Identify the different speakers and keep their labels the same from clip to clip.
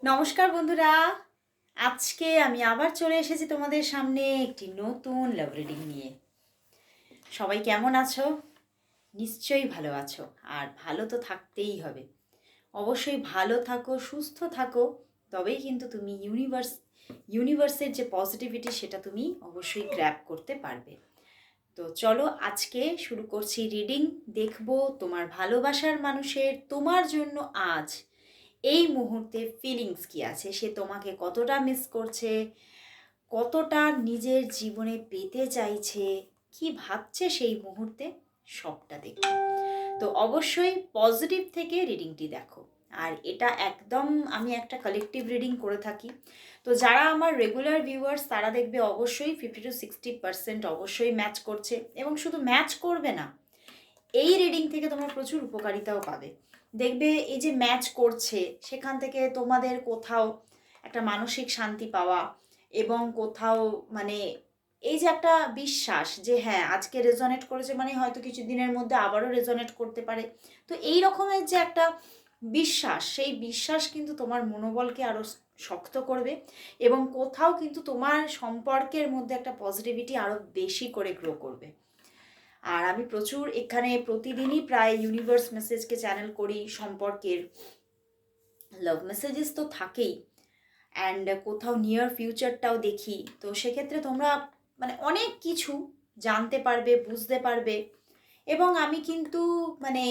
Speaker 1: নমস্কার বন্ধুরা, আজকে আমি আবার চলে এসেছি তোমাদের সামনে একটি নতুন লাভ রিডিং নিয়ে। সবাই কেমন আছো? নিশ্চয়ই ভালো আছো, আর ভালো তো থাকতেই হবে। অবশ্যই ভালো থাকো, সুস্থ থাকো, তবেই কিন্তু তুমি ইউনিভার্সের যে পজিটিভিটি সেটা তুমি অবশ্যই গ্র্যাব করতে পারবে। তো চলো আজকে শুরু করছি রিডিং। দেখবো তোমার ভালোবাসার মানুষের তোমার জন্য আজ এই মুহূর্তে ফিলিংস কি আছে, সে তোমাকে কতটা মিস করছে, কতটা নিজের জীবনে পেতে চাইছে, কি ভাবছে সেই মুহূর্তে, সবটা দেখো। তো অবশ্যই পজিটিভ থেকে রিডিংটি দেখো। আর এটা একদম আমি একটা কালেকটিভ রিডিং করে থাকি। তো যারা আমার রেগুলার ভিউয়ার্স তারা দেখবে অবশ্যই 50 to 60% অবশ্যই ম্যাচ করছে, এবং শুধু ম্যাচ করবে না, এই রিডিং থেকে তোমরা প্রচুর উপকারিতাও পাবে। দেখবে এই যে ম্যাচ করছে সেখান থেকে তোমাদের কোথাও একটা মানসিক শান্তি পাওয়া, এবং কোথাও মানে এই যে একটা বিশ্বাস যে হ্যাঁ আজকে রেজনেট করেছে মানে হয়তো কিছু দিনের মধ্যে আবারও রেজনেট করতে পারে। তো এই রকমের যে একটা বিশ্বাস, সেই বিশ্বাস কিন্তু তোমার মনোবলকে আরও শক্ত করবে, এবং কোথাও কিন্তু তোমার সম্পর্কের মধ্যে একটা পজিটিভিটি আরও বেশি করে গ্রো করবে। আর আমি প্রচুর এখানে প্রতিদিনই প্রায় ইউনিভার্স মেসেজকে চ্যানেল করি, সম্পর্কের লাভ মেসেজেস তো থাকেই, অ্যান্ড কোথাও নিয়ার ফিউচারটাও দেখি। তো সেক্ষেত্রে তোমরা মানে অনেক কিছু জানতে পারবে, বুঝতে পারবে। এবং আমি কিন্তু মানে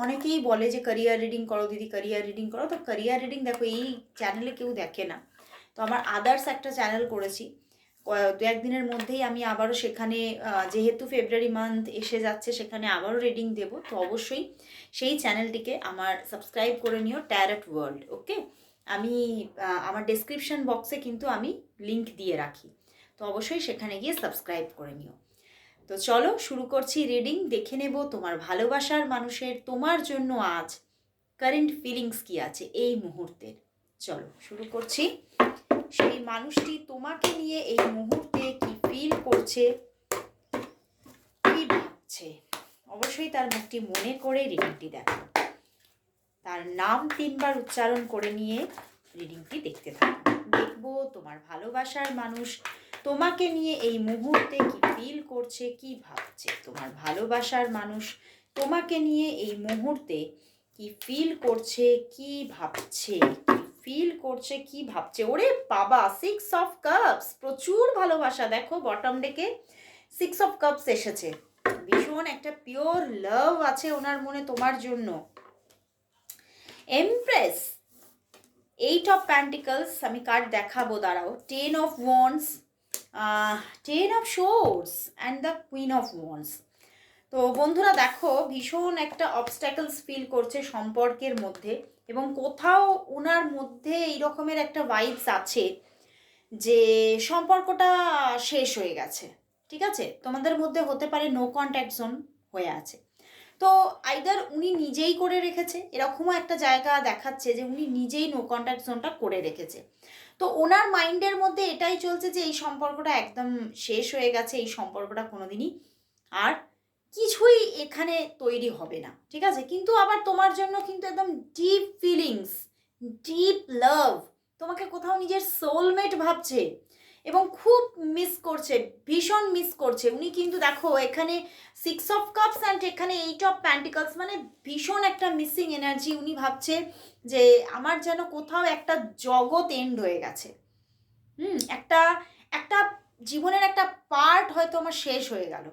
Speaker 1: অনেকেই বলে যে ক্যারিয়ার রিডিং করো দিদি, ক্যারিয়ার রিডিং করো। তো ক্যারিয়ার রিডিং দেখো এই চ্যানেলে কেউ দেখে না। তো আমার আদার্স একটা চ্যানেল করেছি, দু একদিনের মধ্যেই আমি আবারও সেখানে যেহেতু ফেব্রুয়ারি মান্থ এসে যাচ্ছে সেখানে আবারও রিডিং দেব। তো অবশ্যই সেই চ্যানেলটিকে আমার সাবস্ক্রাইব করে নিও, ট্যারট ওয়ার্ল্ড। ওকে, আমি আমার ডেসক্রিপশন বক্সে কিন্তু আমি লিংক দিয়ে রাখি, তো অবশ্যই সেখানে গিয়ে সাবস্ক্রাইব করে নিও। তো চলো শুরু করছি রিডিং। দেখে নেব তোমার ভালোবাসার মানুষের তোমার জন্য আজ কারেন্ট ফিলিংস কি আছে এই মুহূর্তের। চলো শুরু করছি। সেই মানুষটি তোমাকে নিয়ে এই মুহূর্তে কি ফিল করছে, কি ভাবছে, অবশ্যই তার মুখটি মনে করে রিডিংটি দেখো। তার নাম 3বার উচ্চারণ করে নিয়ে রিডিংটি দেখতে থাকো। দেখবো তোমার ভালোবাসার মানুষ তোমাকে নিয়ে এই মুহূর্তে কি ফিল করছে, কি ভাবছে। তোমার ভালোবাসার মানুষ তোমাকে নিয়ে এই মুহূর্তে কি ফিল করছে, কি ভাবছে, কি ফিল করছে, কি ভাবছে। ওরে বাবা, 6 অফ কাপস, প্রচুর ভালোবাসা। দেখো বটম ডেকে 6 অফ কাপস এসেছে। ভীষণ একটা পিওর লাভ আছে ওনার মনে তোমার জন্য। এমপ্রেস, 8 অফ প্যান্টিকলস, আমি কার্ড দেখাবো দাঁড়াও। 10 of wands, 10 of swords and the queen of wands. তো বন্ধুরা দেখো, ভীষণ একটা অবস্ট্যাকলস ফিল করছে সম্পর্কের মধ্যে, এবং কোথাও ওনার মধ্যে এই রকমের একটা ভাইবস আছে যে সম্পর্কটা শেষ হয়ে গেছে। ঠিক আছে, তোমাদের মধ্যে হতে পারে নো কন্ট্যাক্ট জোন হয়ে আছে। তো আইদার উনি নিজেই করে রেখেছে, এরকমও একটা জায়গা দেখাচ্ছে যে উনি নিজেই নো কন্ট্যাক্ট জোনটা করে রেখেছে। তো ওনার মাইন্ডের মধ্যে এটাই চলছে যে এই সম্পর্কটা একদম শেষ হয়ে গেছে, এই সম্পর্কটা কোনোদিনই আর কিছুই এখানে তৈরি হবে না। ঠিক আছে, কিন্তু আবার তোমার জন্য কিন্তু একদম ডিপ ফিলিংস, ডিপ লাভ, তোমাকে কোথাও নিজের সোলমেট ভাবছে, এবং খুব মিস করছে, ভীষণ মিস করছে উনি। কিন্তু দেখো এখানে 6 অফ কাপস অ্যান্ড এখানে 8 অফ প্যান্টিকলস, মানে ভীষণ একটা মিসিং এনার্জি। উনি ভাবছে যে আমার যেন কোথাও একটা জগৎ এন্ড হয়ে গেছে। একটা একটা জীবনের একটা পার্ট হয়তো আমার শেষ হয়ে গেল।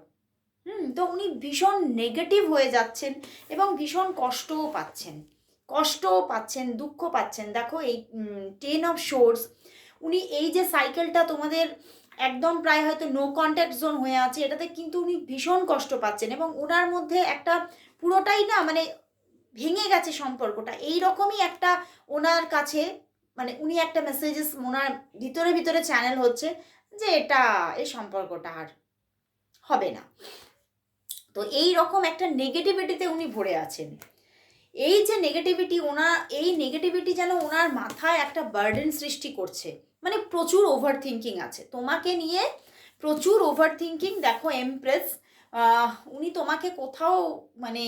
Speaker 1: তো উনি ভীষণ নেগেটিভ হয়ে যাচ্ছেন, এবং ভীষণ কষ্টও পাচ্ছেন, দুঃখ পাচ্ছেন। দেখো এই 10 অফ শোর্স, উনি এই যে সাইকেলটা তোমাদের একদম প্রায় হয়তো নো কন্ট্যাক্ট জোন হয়ে আছে, এটাতে কিন্তু উনি ভীষণ কষ্ট পাচ্ছেন, এবং ওনার মধ্যে একটা পুরোটাই না মানে ভেঙে গেছে সম্পর্কটা, এই রকমই একটা ওনার কাছে মানে উনি একটা মেসেজেস ওনার ভিতরে ভিতরে চ্যানেল হচ্ছে যে এই সম্পর্কটা আর হবে না। তো এই রকম একটা নেগেটিভিটিতে উনি ভরে আছেন। এই যে নেগেটিভিটি, এই নেগেটিভিটি যেন ওনার মাথায় একটা বার্ডেন সৃষ্টি করছে। মানে প্রচুর ওভার থিঙ্কিং আছে তোমাকে নিয়ে, প্রচুর ওভার থিঙ্কিং। দেখো এমপ্রেস, উনি তোমাকে কোথাও মানে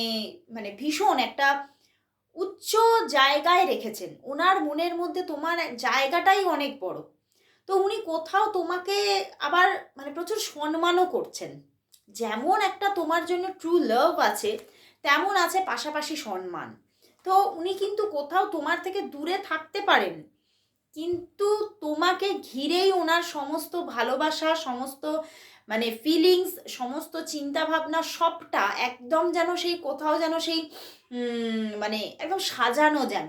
Speaker 1: মানে ভীষণ একটা উচ্চ জায়গায় রেখেছেন। ওনার মনের মধ্যে তোমার জায়গাটাই অনেক বড়। তো উনি কোথাও তোমাকে আবার মানে প্রচুর সম্মানও করছেন। যেমন একটা তোমার জন্য ট্রু লাভ আছে, তেমন আছে পাশাপাশি সম্মান। তো উনি কিন্তু কোথাও তোমার থেকে দূরে থাকতে পারেন, কিন্তু তোমাকে ঘিরেই ওনার সমস্ত ভালোবাসা, সমস্ত মানে ফিলিংস, সমস্ত চিন্তাভাবনা সবটা একদম যেন সেই কোথাও যেন সেই মানে একদম সাজানো, যেন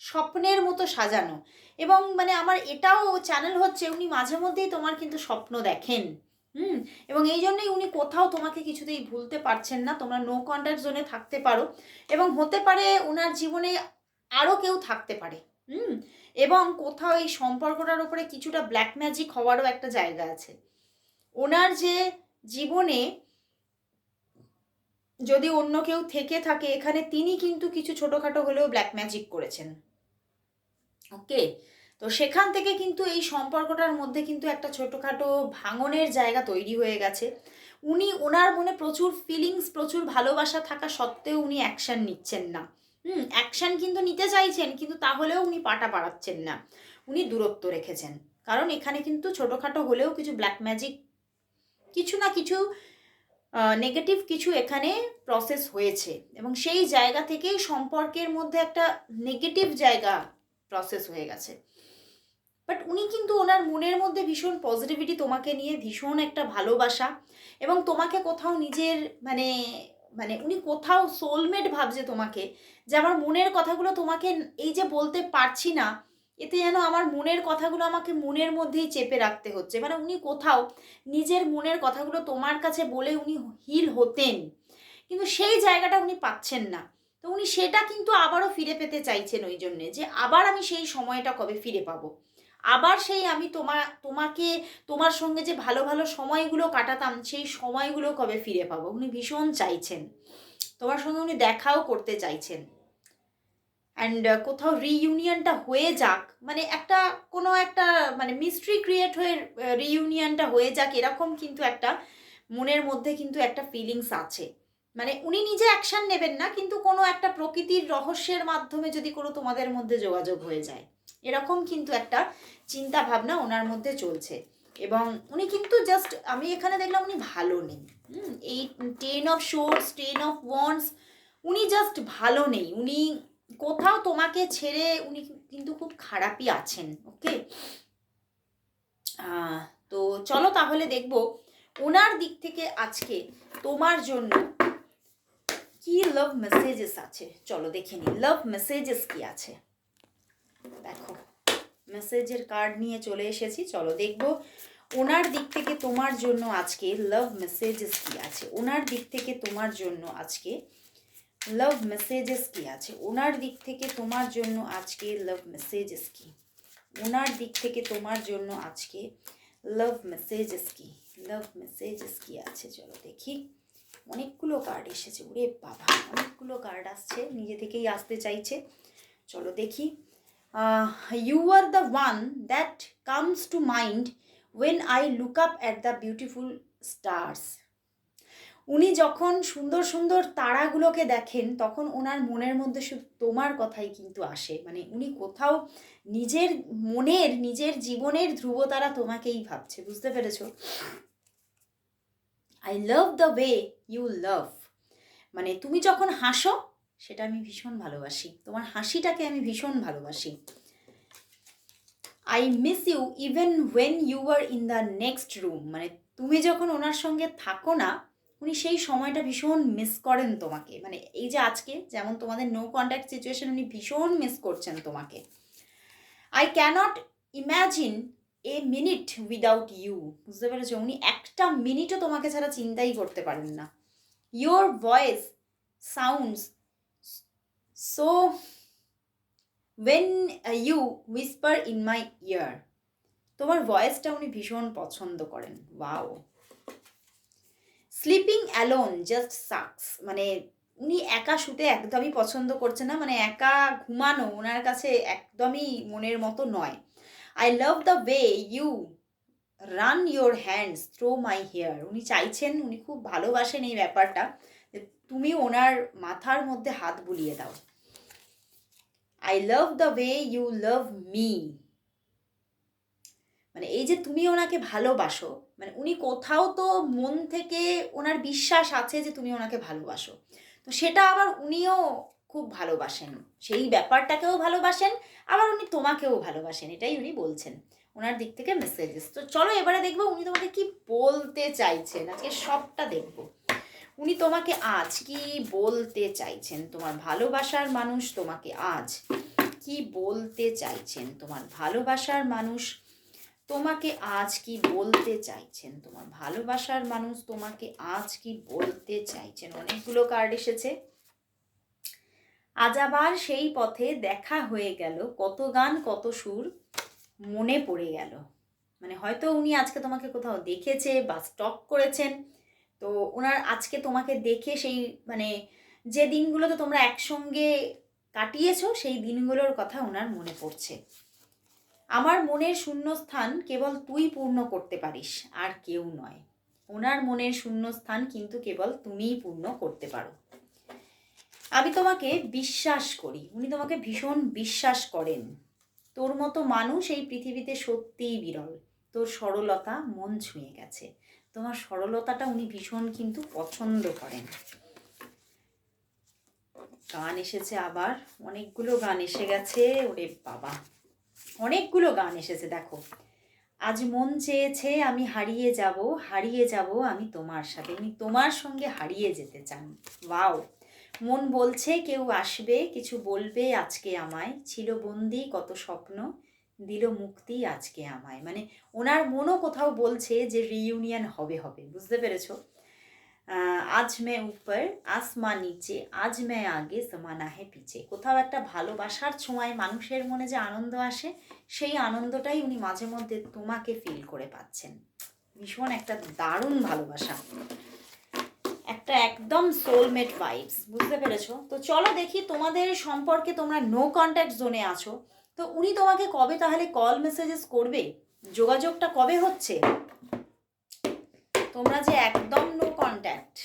Speaker 1: স্বপ্নের মতো সাজানো। এবং মানে আমার এটাও চ্যানেল হচ্ছে উনি মাঝে মধ্যেই তোমার কিন্তু স্বপ্ন দেখেন। হুম। এবং এই জন্যই উনি কোথাও তোমাকে কিছুতেই ভুলতে পারছেন না। তোমরা নো কন্ট্যাক্ট জোনে থাকতে পারো, এবং হতে পারে ওনার জীবনে আরও কেউ থাকতে পারে। হুম। এবং কোথাও এই সম্পর্কটার উপরে কিছুটা ব্ল্যাক ম্যাজিক হওয়ারও একটা জায়গা আছে। ওনার যে জীবনে যদি অন্য কেউ থেকে থাকে, এখানে তিনি কিন্তু কিছু ছোটোখাটো হলেও ব্ল্যাক ম্যাজিক করেছেন। ওকে, তো সেখান থেকে কিন্তু এই সম্পর্কটার মধ্যে কিন্তু একটা ছোটোখাটো ভাঙনের জায়গা তৈরি হয়ে গেছে। উনি ওনার মনে প্রচুর ফিলিংস, প্রচুর ভালোবাসা থাকা সত্ত্বেও উনি অ্যাকশান নিচ্ছেন না। অ্যাকশান কিন্তু নিতে চাইছেন, কিন্তু তাহলেও উনি পাটা বাড়াচ্ছেন না, উনি দূরত্ব রেখেছেন। কারণ এখানে কিন্তু ছোটোখাটো হলেও কিছু ব্ল্যাক ম্যাজিক, কিছু না কিছু নেগেটিভ কিছু এখানে প্রসেস হয়েছে, এবং সেই জায়গা থেকেই সম্পর্কের মধ্যে একটা নেগেটিভ জায়গা প্রসেস হয়ে গেছে। বাট উনি কিন্তু ওনার মনের মধ্যে ভীষণ পজিটিভিটি তোমাকে নিয়ে, ভীষণ একটা ভালোবাসা, এবং তোমাকে কোথাও নিজের মানে মানে উনি কোথাও সোলমেট ভাবছে তোমাকে, যে আমার মনের কথাগুলো তোমাকে এই যে বলতে পারছি না, এতে যেন আমার মনের কথাগুলো আমাকে মনের মধ্যেই চেপে রাখতে হচ্ছে। মানে উনি কোথাও নিজের মনের কথাগুলো তোমার কাছে বলে উনি হিল হতেন, কিন্তু সেই জায়গাটা উনি পাচ্ছেন না। তো উনি সেটা কিন্তু আবারও ফিরে পেতে চাইছেন, ওই জন্যে যে আবার আমি সেই সময়টা কবে ফিরে পাবো, আবার সেই আমি তোমাকে তোমার সঙ্গে যে ভালো ভালো সময়গুলো কাটাতাম, সেই সময়গুলো কবে ফিরে পাবো উনি ভীষণ চাইছেন। তোমার সঙ্গে উনি দেখাও করতে চাইছেন। অ্যান্ড কোথাও রিইউনিয়নটা হয়ে যাক, মানে একটা কোনো একটা মানে মিস্ট্রি ক্রিয়েট হয়ে রিইউনিয়নটা হয়ে যাক, এরকম কিন্তু একটা মনের মধ্যে কিন্তু একটা ফিলিংস আছে। মানে উনি নিজে অ্যাকশান নেবেন না, কিন্তু কোনো একটা প্রকৃতির রহস্যের মাধ্যমে যদি কোনো তোমাদের মধ্যে যোগাযোগ হয়ে যায়, এরকম কিন্তু একটা চিন্তা ভাবনা ওনার মধ্যে চলছে। এবং উনি কিন্তু জাস্ট, আমি এখানে দেখলাম উনি ভালো নেই। এই 10 অফ সোর্স, 10 অফ ওয়ান্ডস, উনি জাস্ট ভালো নেই। উনি কোথাও তোমাকে ছেড়ে উনি কিন্তু খুব খারাপই আছেন। ওকে, তো চলো তাহলে দেখবো ওনার দিক থেকে আজকে তোমার জন্য কি লাভ মেসেজেস আছে। চলো দেখে নি লাভ মেসেজেস কি আছে। দেখো, মেসেজের কার্ড নিয়ে চলে এসেছি। চলো দেখবো ওনার দিক থেকে তোমার জন্য আজকে লাভ মেসেজেস কি আছে। ওনার দিক থেকে তোমার জন্য আজকে লাভ মেসেজেস কি আছে। ওনার দিক থেকে তোমার জন্য আজকে লাভ মেসেজেস কি। ওনার দিক থেকে তোমার জন্য আজকে লাভ মেসেজেস কি। লাভ মেসেজেস কি আছে চলো দেখি। অনেকগুলো কার্ড এসেছে, ওরে বাবা অনেকগুলো কার্ড আসছে, নিজে থেকেই আসতে চাইছে। চলো দেখি। You are the one that comes to mind when I look up at the beautiful stars. উনি যখন সুন্দর সুন্দর তারাগুলোকে দেখেন, তখন ওনার মনের মধ্যে শুধু তোমার কথাই কিন্তু আসে। মানে উনি কোথাও নিজের মনের, নিজের জীবনের ধ্রুবতারা তোমাকেই ভাবছে, বুঝতে পেরেছো? I love the way you love, মানে তুমি যখন হাসো সেটা আমি ভীষণ ভালোবাসি, তোমার হাসিটাকে আমি ভীষণ ভালোবাসি। I miss you even when you are in the next room, মানে তুমি যখন ওনার সঙ্গে থাকো না, উনি সেই সময়টা ভীষণ মিস করেন তোমাকে। মানে এই যে আজকে যেমন তোমাদের নো কন্ট্যাক্ট সিচুয়েশন, উনি ভীষণ মিস করছেন তোমাকে। I can't imagine a minute without you, বুঝতে পেরেছো? উনি একটা মিনিটও তোমাকে ছাড়া চিন্তাই করতে পারেন না। Your voice sounds so when you whisper in my ear, তোমার ভয়েসটা উনি ভীষণ পছন্দ করেন। Wow. Sleeping alone just sucks, মানে উনি একা শুতে একদমই পছন্দ করছেন না, মানে একা ঘুমানো ওনার কাছে একদমই মনের মতো নয়। I love the way you run your hands through my hair, উনি চাইছেন, উনি খুব ভালোবাসেন এই ব্যাপারটা যে তুমি ওনার মাথার মধ্যে হাত বুলিয়ে দাও। I love the way you love me. মানে এই যে তুমি ওনাকে ভালোবাসো, মানে উনি কোথাও তো মন থেকে ওনার বিশ্বাস আছে যে তুমি ওনাকে ভালোবাসো, তো সেটা আবার উনিও খুব ভালোবাসেন, সেই ব্যাপারটাকেও ভালোবাসেন, আবার উনি তোমাকেও ভালোবাসেন, এটাই উনি বলছেন ওনার দিক থেকে মেসেজেস। তো চলো এবারে দেখবো উনি তোমাকে কি বলতে চাইছেন, আজকে সবটা দেখবো উনি তোমাকে আজ কি বলতে চাইছেন। তোমার ভালোবাসার মানুষ তোমাকে আজ কি বলতে চাইছেন, তোমার ভালোবাসার মানুষ তোমাকে আজ কি বলতে চাইছেন, তোমার ভালোবাসার মানুষ তোমাকে আজ কি বলতে চাইছেন। অনেকগুলো কার্ড এসেছে। আজ আবার সেই পথে দেখা হয়ে গেল, কত গান কত সুর মনে পড়ে গেল। মানে হয়তো উনি আজকে তোমাকে কোথাও দেখেছে বা স্টক করেছেন, তো ওনার আজকে তোমাকে দেখে সেই মানে যে দিনগুলোতে তোমরা একসঙ্গে কাটিয়েছো সেই দিনগুলোর কথা ওনার মনে পড়ছে। আমার মনের শূন্যস্থান কেবল তুই পূর্ণ করতে পারিস, আর কেউ নয়। ওনার মনের শূন্যস্থান কিন্তু কেবল তুমিই পূর্ণ করতে পারো। আমি তোমাকে বিশ্বাস করি, উনি তোমাকে ভীষণ বিশ্বাস করেন। তোর মতো মানুষ এই পৃথিবীতে সত্যিই বিরল। তোর সরলতা মন ছুঁয়ে গেছে, তোমার সরলতাটা উনি ভীষণ কিন্তু পছন্দ করেন। গান এসেছে আবার, অনেকগুলো গান এসে গেছে, ওরে বাবা অনেকগুলো গান এসেছে। দেখো, আজ মন চেয়েছে আমি হারিয়ে যাব আমি তোমার সাথে, উনি তোমার সঙ্গে হারিয়ে যেতে চান। ওয়াও। মন বলছে কেউ আসবে, কিছু বলবে আজকে আমায়, ছিল বন্দি কত স্বপ্ন, দিল মুক্তি আজকে আমায়। মানে ওনার মনও কোথাও বলছে যে রিইউনিয়ন হবে হবে, বুঝতে পেরেছো? আজ মে উপর আসমান নিচে, আজ মে আগে জমানা হে পিছে। কোথাও একটা ভালোবাসার ছোঁয়ায় মানুষের মনে যে আনন্দ আসে, সেই আনন্দটাই উনি মাঝে মধ্যে তোমাকে ফিল করে পাচ্ছেন। ভীষণ একটা দারুণ ভালোবাসা, একটা একদম সোলমেট ভাইবস, বুঝতে পেরেছো? তো চলো দেখি তোমাদের সম্পর্কে, তোমরা নো কন্ট্যাক্ট জোনে আছো, তো উনি তোমাকে কবে তাহলে কল মেসেজেস করবে, যোগাযোগটা কবে হচ্ছে? তোমরা যে একদম নো কন্ট্যাক্ট,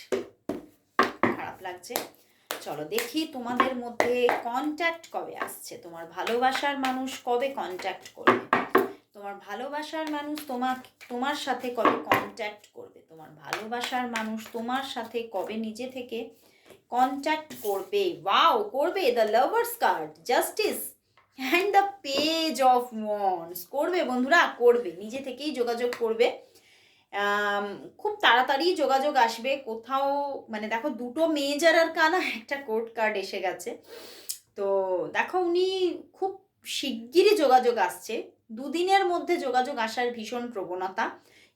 Speaker 1: খারাপ লাগছে। চলো দেখি তোমাদের মধ্যে কন্ট্যাক্ট কবে আসছে, তোমার ভালোবাসার মানুষ কবে কন্ট্যাক্ট করবে, তোমার ভালোবাসার মানুষ তোমার সাথে কবে কন্ট্যাক্ট করবে, তোমার ভালোবাসার মানুষ তোমার সাথে কবে নিজে থেকে কন্ট্যাক্ট করবে। ওয়াও, করবে। The lovers card, justice and the page of wands. করবে বন্ধুরা, করবে, নিজে থেকেই যোগাযোগ করবে। খুব তাড়াতাড়ি যোগাযোগ আসবে কোথাও। মানে দেখো, দুটো মেজর আর কানা, একটা কোর্ট কার্ড এসে গেছে। তো দেখো উনি খুব শিগগিরই যোগাযোগ আসছে, দুদিনের মধ্যে যোগাযোগ আসার ভীষণ প্রবণতা।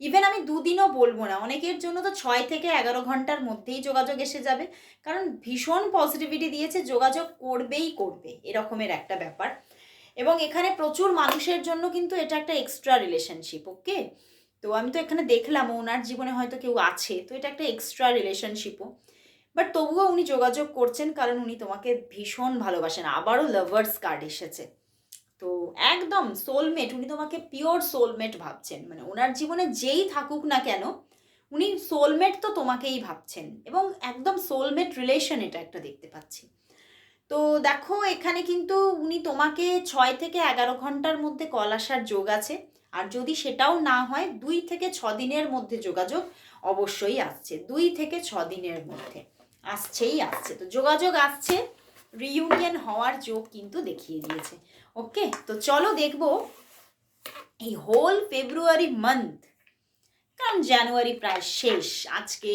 Speaker 1: ইভেন আমি দুদিনও বলবো না, অনেকের জন্য তো 6 থেকে 11 ঘন্টার মধ্যেই যোগাযোগ এসে যাবে, কারণ ভীষণ পজিটিভিটি দিয়েছে, যোগাযোগ করবেই করবে, এরকমের একটা ব্যাপার। এবং এখানে প্রচুর মানুষের জন্য কিন্তু এটা একটা এক্সট্রা রিলেশনশিপ। ওকে, তো আমি তো এখানে দেখলাম ওনার জীবনে হয়তো কেউ আছে, তো এটা একটা এক্সট্রা রিলেশনশিপও, বাট তবুও উনি যোগাযোগ করছেন কারণ উনি তোমাকে ভীষণ ভালোবাসেন। আবারও লাভার্স কার্ড এসেছে, তো একদম সোলমেট, উনি তোমাকে পিওর সোলমেট ভাবছেন। মানে ওনার জীবনে যেই থাকুক না কেন, উনি সোলমেট তো তোমাকেই ভাবছেন, এবং একদম সোলমেট রিলেশন এটা একটা দেখতে পাচ্ছি। তো দেখো এখানে কিন্তু উনি তোমাকে 6 থেকে 11 ঘন্টার মধ্যে কল আসার যোগ আছে, আর যদি সেটাও না হয় 2 থেকে 6 দিনের মধ্যে যোগাযোগ অবশ্যই আসছে, 2 থেকে 6 দিনের মধ্যে আসছেই আসছে। তো যোগাযোগ আসছে, রিইউনিয়ন হওয়ার যোগ কিন্তু দেখিয়ে দিয়েছে। ওকে, তো চলো দেখবো এই হোল ফেব্রুয়ারি মান্থ, কারণ জানুয়ারি প্রায় শেষ, আজকে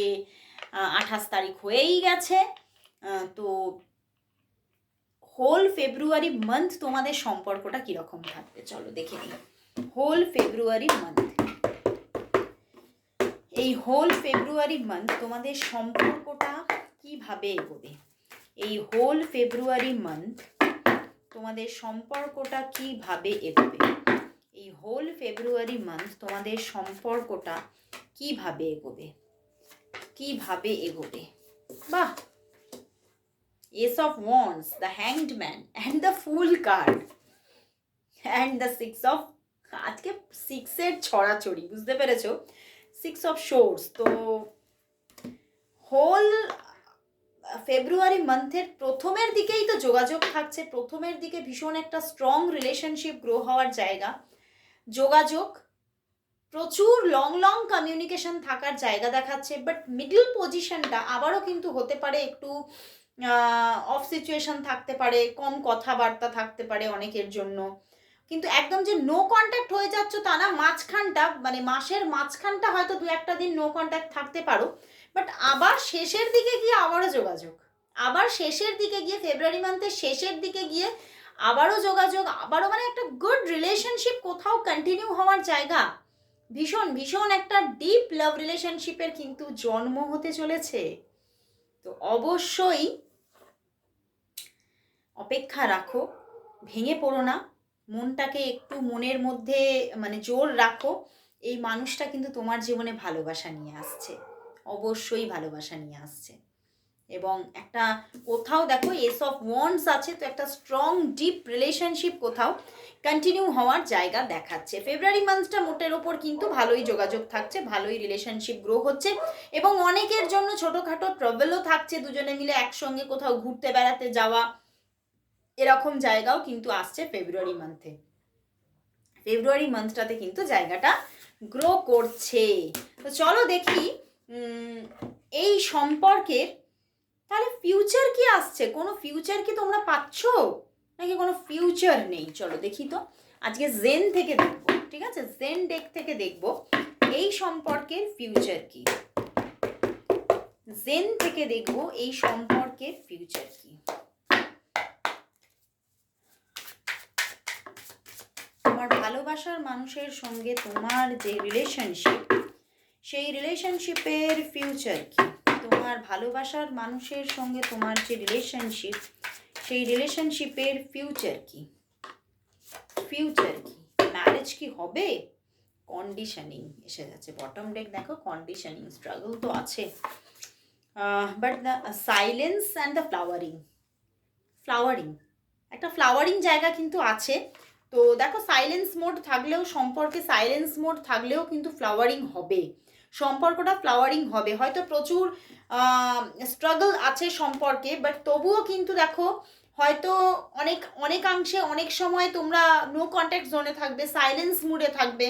Speaker 1: 28 তারিখ হয়েই গেছে। তো হোল ফেব্রুয়ারি মান্থ তোমাদের সম্পর্কটা কিরকম থাকবে, চলো দেখে নিই। হোল ফেব্রুয়ারি মান্থ, এই হোল ফেব্রুয়ারি মান্থ তোমাদের সম্পর্কটা কিভাবে এগোবে, এই হোল ফেব্রুয়ারি মান্থ তোমাদের সম্পর্কটা কিভাবে এগোবে, এই হোল ফেব্রুয়ারি মান্থ তোমাদের সম্পর্কটা কিভাবে এগোবে, কিভাবে এগোবে। বাহ, Ace of Wands, the Hanged Man and the Fool card and the Six of, আজকে 6 এর ছড়াছড়ি, বুঝতে পেরেছো? 6 of Swords। তো হোল ফেব্রুয়ারি মান্থের প্রথমের দিকেই তো যোগাযোগ থাকছে, প্রথমের দিকে ভীষণ একটা স্ট্রং রিলেশনশিপ গ্রো হওয়ার জায়গা, যোগাযোগ, প্রচুর লং লং কমিউনিকেশন থাকার জায়গা দেখাচ্ছে। বাট মিডল পজিশনটা আবারও কিন্তু হতে পারে একটু অফ সিচুয়েশন থাকতে পারে, কম কথাবার্তা থাকতে পারে অনেকের জন্য। কিন্তু একদম যে নো কন্ট্যাক্ট হয়ে যাচ্ছ তা না, মাঝখানটা মানে মাসের মাঝখানটা হয়তো 2-1 দিন নো কন্ট্যাক্ট থাকতে পারো, বাট আবার শেষের দিকে গিয়ে আবারও যোগাযোগ, আবার শেষের দিকে গিয়ে ফেব্রুয়ারি মান্থের শেষের দিকে গিয়ে আবারও যোগাযোগ, আবারও মানে একটা গুড রিলেশনশিপ কোথাও কন্টিনিউ হওয়ার জায়গা, ভীষণ ভীষণ একটা ডিপ লাভ রিলেশনশিপের কিন্তু জন্ম হতে চলেছে। তো অবশ্যই অপেক্ষা রাখো, ভেঙে পড়ো না, মনটাকে একটু মনের মধ্যে মানে জোর রাখো। এই মানুষটা কিন্তু তোমার জীবনে ভালোবাসা নিয়ে আসছে, অবশ্যই ভালোবাসা নিয়ে আসছে। এবং একটা কোথাও দেখো এস অফ ওয়ান্ডস আছে, তো একটা স্ট্রং ডিপ রিলেশনশিপ কোথাও কন্টিনিউ হওয়ার জায়গা দেখাচ্ছে। ফেব্রুয়ারি মান্থটা মোটের ওপর কিন্তু ভালোই যোগাযোগ থাকছে, ভালোই রিলেশনশিপ গ্রো হচ্ছে, এবং অনেকের জন্য ছোটোখাটো ট্রাভেলও থাকছে, দুজনে মিলে একসঙ্গে কোথাও ঘুরতে বেড়াতে যাওয়া, এরকম জায়গাও কিন্তু আসছে ফেব্রুয়ারি মান্থে। ফেব্রুয়ারি মান্থটাতে কিন্তু জায়গাটা গ্রো করছে। তো চলো দেখি এই সম্পর্কের তাহলে ফিউচার কি আসছে, কোনো ফিউচার কি তোমরা পাচ্ছ নাকি কোনো ফিউচার নেই? চলো দেখি তো, আজকে জেন থেকে দেখবো, ঠিক আছে, জেন ডেক থেকে দেখবো এই সম্পর্কের ফিউচার কি। জেন থেকে দেখবো এই সম্পর্কের ফিউচার কি। তোমার ভালোবাসার মানুষের সঙ্গে তোমার যে রিলেশনশিপ, সেই রিলেশনশিপের ফিউচার কি। তোমার ভালোবাসার মানুষের সঙ্গে তোমার যে রিলেশনশিপ, সেই রিলেশনশিপের ফিউচার কি। ফিউচার কি, ম্যারেজ কি হবে? কন্ডিশনিং এসে যাচ্ছে, বটম ডেক দেখো, কন্ডিশনিং, স্ট্রাগল তো আছে, but the silence and the flowering, flowering, একটা ফ্লাওয়ারিং জায়গা কিন্তু আছে। তো দেখো সাইলেন্স মোড থাকলেও, সম্পর্কে সাইলেন্স মোড থাকলেও কিন্তু ফ্লাওয়ারিং হবে, সম্পর্কটা ফ্লাওয়ারিং হবে। হয়তো প্রচুর স্ট্রাগল আছে সম্পর্কে, বাট তবুও কিন্তু দেখো হয়তো অনেকাংশে অনেক সময় তোমরা নো কন্ট্যাক্ট জোনে থাকবে, সাইলেন্স মুডে থাকবে,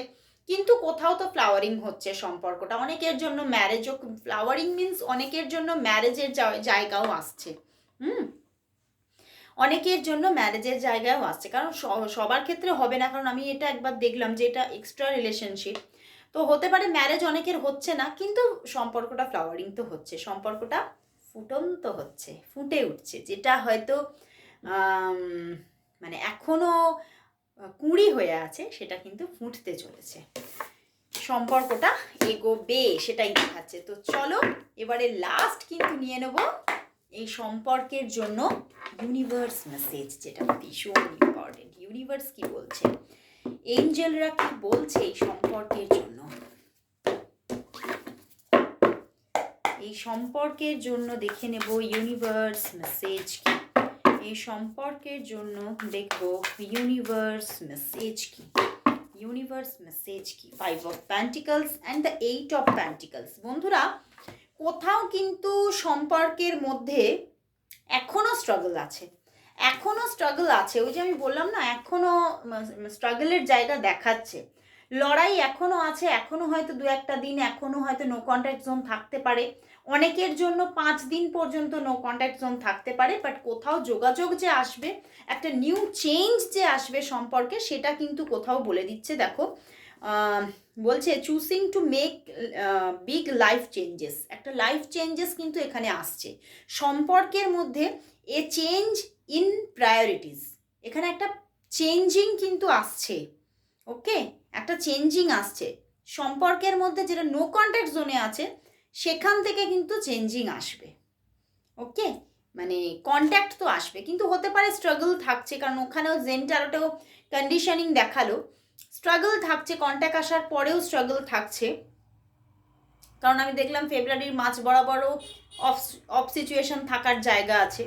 Speaker 1: কিন্তু কোথাও তো ফ্লাওয়ারিং হচ্ছে সম্পর্কটা। অনেকের জন্য ম্যারেজও, ফ্লাওয়ারিং মিন্স অনেকের জন্য ম্যারেজের জায়গাও আসছে। অনেকের জন্য ম্যারেজের জায়গায়ও আসছে, কারণ সবার ক্ষেত্রে হবে না, কারণ আমি এটা একবার দেখলাম যে এটা এক্সট্রা রিলেশনশিপ, তো হতে পারে ম্যারেজ অনেকের হচ্ছে না, কিন্তু সম্পর্কটা ফ্লাওয়ারিং তো হচ্ছে, সম্পর্কটা ফুটন্ত হচ্ছে, ফুটে উঠছে, যেটা হয়তো মানে এখনো কুঁড়ি হয়ে আছে, সেটা কিন্তু ফুটতে চলেছে, সম্পর্কটা এগোবে, সেটাই দেখাচ্ছে। তো চলো এবারে লাস্ট কিন্তু নিয়ে নেব এই সম্পর্কের জন্য ইউনিভার্স মেসেজ, যেটা ভীষণ ইম্পর্টেন্ট। ইউনিভার্স কি বলছে, এঞ্জেলরা কি বলছে এই সম্পর্কের জন্য, এই সম্পর্কের জন্য দেখে নেব ইউনিভার্স মেসেজ কি, এই সম্পর্কের জন্য দেখব ইউনিভার্স মেসেজ কি, ইউনিভার্স মেসেজ কি। 5 of pentacles and the 8 of pentacles. বন্ধুরা কোথাও কিন্তু সম্পর্কের মধ্যে এখনও স্ট্রাগল আছে, এখনও স্ট্রাগল আছে, ওই যে আমি বললাম না, এখনও স্ট্রাগলের জায়গা দেখাচ্ছে, লড়াই এখনও আছে, এখনও হয়তো 2-1 দিন এখনও হয়তো নো কন্ট্যাক্ট জোন থাকতে পারে, অনেকের জন্য 5 দিন পর্যন্ত নো কন্ট্যাক্ট জোন থাকতে পারে, বাট কোথাও যোগাযোগ যে আসবে, একটা নিউ চেঞ্জ যে আসবে সম্পর্কে, সেটা কিন্তু কোথাও বলে দিচ্ছে। দেখো বলছে choosing to make big life changes, একটা লাইফ চেঞ্জেস কিন্তু এখানে আসছে সম্পর্কের মধ্যে, এ চেঞ্জ ইন প্রায়োরিটিস, এখানে একটা চেঞ্জিং কিন্তু আসছে, ওকে, একটা চেঞ্জিং আসছে সম্পর্কের মধ্যে, যেটা নো কন্ট্যাক্ট জোনে আছে সেখান থেকে কিন্তু চেঞ্জিং আসবে, ওকে, মানে কন্ট্যাক্ট তো আসবে, কিন্তু হতে পারে স্ট্রাগল থাকছে, কারণ ওখানেও জেন ট্যারোটেও কন্ডিশনিং দেখালো, স্ট্রাগল থাকছে, কন্ট্যাক্ট আসার পরেও স্ট্রাগল থাকছে, কারণ আমি দেখলাম ফেব্রুয়ারির মাঝ বরাবরও অফ সিচুয়েশন থাকার জায়গা আছে,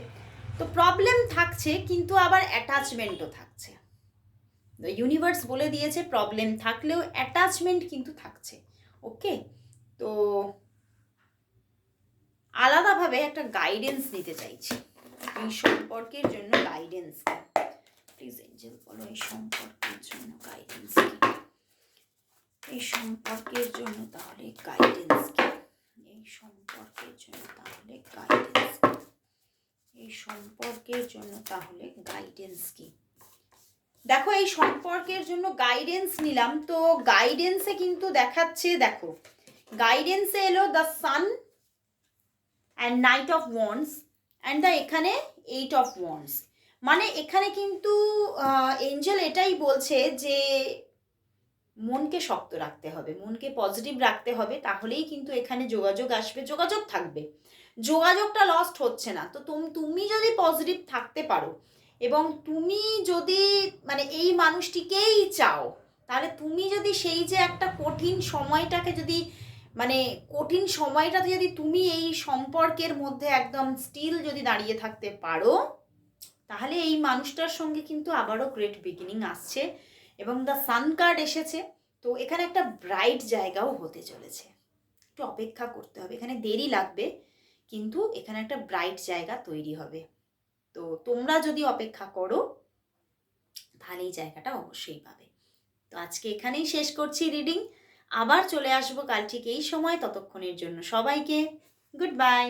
Speaker 1: তো প্রবলেম থাকছে, কিন্তু আবার অ্যাটাচমেন্টও থাকছে। ইউনিভার্স বলে দিয়েছে প্রবলেম থাকলেও অ্যাটাচমেন্ট কিন্তু থাকছে, ওকে। তো আলাদাভাবে একটা গাইডেন্স নিতে চাইছি। এই সম্পর্কের জন্য গাইডেন্স কি? প্লিজ এঞ্জেল বলো এই সম্পর্কের জন্য গাইডেন্স কি? এই সম্পর্কের জন্য তাহলে গাইডেন্স কি? এই সম্পর্কের জন্য তাহলে গাইডেন্স কি? এই সম্পর্কের জন্য তাহলে গাইডেন্স কি? দেখো এই সম্পর্কের জন্য গাইডেন্স নিলাম, তো গাইডেন্সে কিন্তু দেখাচ্ছে, দেখো গাইডেন্সে এলো the sun and night of wands and the এখানে 8 অফ ওয়ান্ডস। মানে এখানে কিন্তু এঞ্জেল এটাই বলছে যে মনকে শক্ত রাখতে হবে, মনকে পজিটিভ রাখতে হবে, তাহলেই কিন্তু এখানে যোগাযোগ আসবে, যোগাযোগ থাকবে, যোগাযোগটা লস্ট হচ্ছে না। তো তুমি যদি পজিটিভ থাকতে পারো এবং তুমি যদি মানে এই মানুষটিকেই চাও, তাহলে তুমি যদি সেই যে একটা কঠিন সময়টাকে যদি মানে কঠিন সময়টাতে যদি তুমি এই সম্পর্কের মধ্যে একদম স্টিল যদি দাঁড়িয়ে থাকতে পারো, তাহলে এই মানুষটার সঙ্গে কিন্তু আবারও গ্রেট বিগিনিং আসছে এবং দ্য সান কার্ড এসেছে। তো এখানে একটা ব্রাইট জায়গাও হতে চলেছে, একটু অপেক্ষা করতে হবে, এখানে দেরি লাগবে, কিন্তু এখানে একটা ব্রাইট জায়গা তৈরি হবে। তো তোমরা যদি অপেক্ষা করো তাহলে এই জায়গাটা অবশ্যই পাবে। তো আজকে এখানেই শেষ করছি রিডিং, আবার চলে আসবো কাল ঠিক এই সময়। ততক্ষণের জন্য সবাইকে গুড বাই।